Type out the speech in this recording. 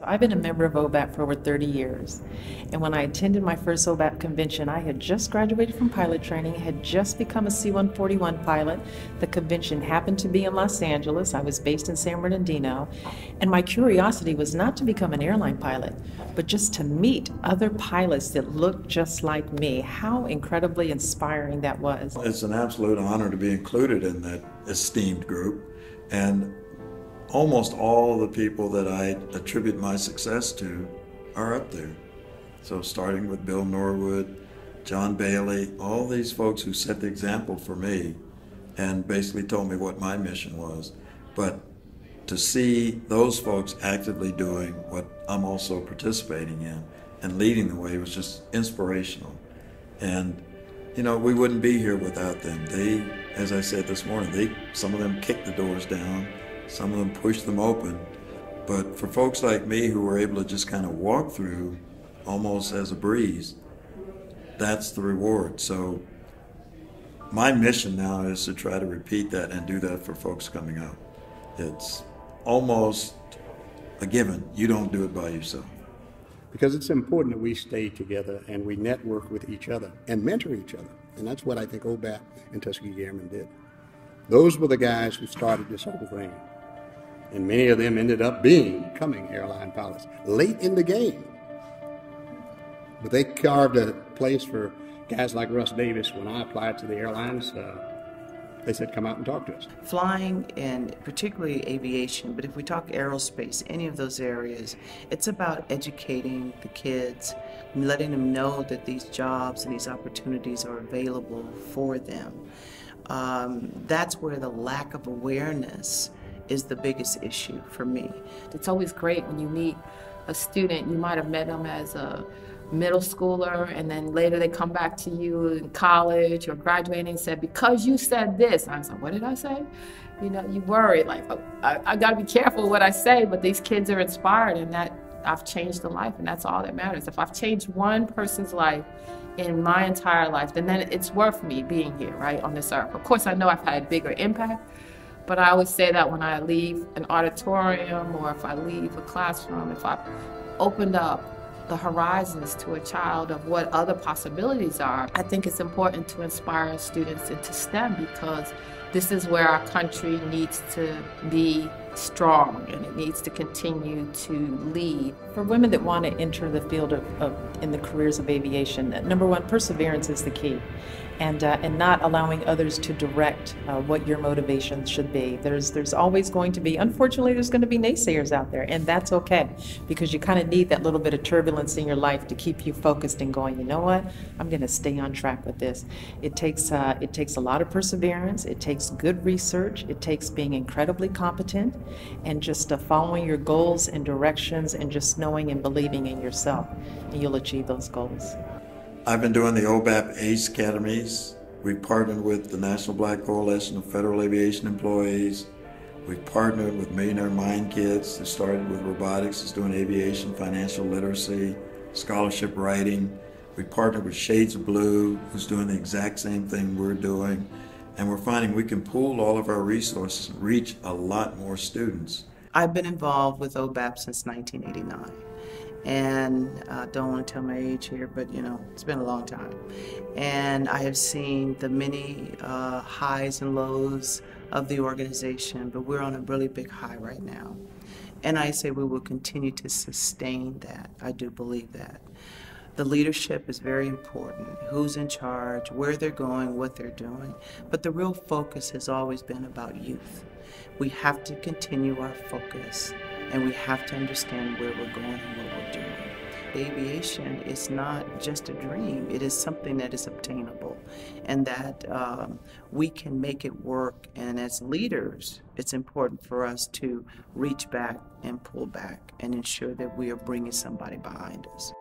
I've been a member of OBAP for over 30 years, and when I attended my first OBAP convention, I had just graduated from pilot training, had just become a C-141 pilot. The convention happened to be in Los Angeles. I was based in San Bernardino, and my curiosity was not to become an airline pilot, but just to meet other pilots that looked just like me. How incredibly inspiring that was. It's an absolute honor to be included in that esteemed group, and almost all the people that I attribute my success to are up there. So starting with Bill Norwood, John Bailey, all these folks who set the example for me and basically told me what my mission was. But to see those folks actively doing what I'm also participating in and leading the way was just inspirational. And you know, we wouldn't be here without them. They, as I said this morning, some of them kicked the doors down, some of them pushed them open. But for folks like me who were able to just kind of walk through almost as a breeze, that's the reward. So my mission now is to try to repeat that and do that for folks coming up. It's almost a given. You don't do it by yourself. Because it's important that we stay together and we network with each other and mentor each other. And that's what I think OBAP and Tuskegee Airmen did. Those were the guys who started this whole thing. And many of them ended up becoming airline pilots late in the game. But they carved a place for guys like Russ Davis. When I applied to the airlines, they said, come out and talk to us. Flying, and particularly aviation, but if we talk aerospace, any of those areas, it's about educating the kids, letting them know that these jobs and these opportunities are available for them. That's where the lack of awareness is the biggest issue for me. It's always great when you meet a student. You might have met them as a middle schooler, and then later they come back to you in college or graduating and said, because you said this. And I was like, what did I say? You know, you worry, like, oh, I got to be careful what I say, but these kids are inspired, and that I've changed a life, and that's all that matters. If I've changed one person's life in my entire life, then it's worth me being here, right, on this earth. Of course, I know I've had a bigger impact, but I always say that when I leave an auditorium or if I leave a classroom, if I've opened up the horizons to a child of what other possibilities are, I think it's important to inspire students into STEM, because this is where our country needs to be strong, and it needs to continue to lead. For women that want to enter the field in the careers of aviation, number one, perseverance is the key. And not allowing others to direct what your motivation should be. There's always going to be, unfortunately, there's going to be naysayers out there, and that's okay, because you kind of need that little bit of turbulence in your life to keep you focused and going, you know what, I'm going to stay on track with this. It takes a lot of perseverance, it takes good research, it takes being incredibly competent, and just following your goals and directions, and just knowing and believing in yourself, and you'll achieve those goals. I've been doing the OBAP ACE Academies. We've partnered with the National Black Coalition of Federal Aviation Employees. We've partnered with Millionaire Mind Kids, who started with robotics, is doing aviation, financial literacy, scholarship writing. We partnered with Shades of Blue, who's doing the exact same thing we're doing. And we're finding we can pool all of our resources and reach a lot more students. I've been involved with OBAP since 1989. And I don't want to tell my age here, but you know, it's been a long time. And I have seen the many highs and lows of the organization, but we're on a really big high right now. And I say we will continue to sustain that. I do believe that. The leadership is very important, who's in charge, where they're going, what they're doing. But the real focus has always been about youth. We have to continue our focus, and we have to understand where we're going and what we're doing. Aviation is not just a dream, it is something that is obtainable, and that we can make it work. And as leaders, it's important for us to reach back and pull back and ensure that we are bringing somebody behind us.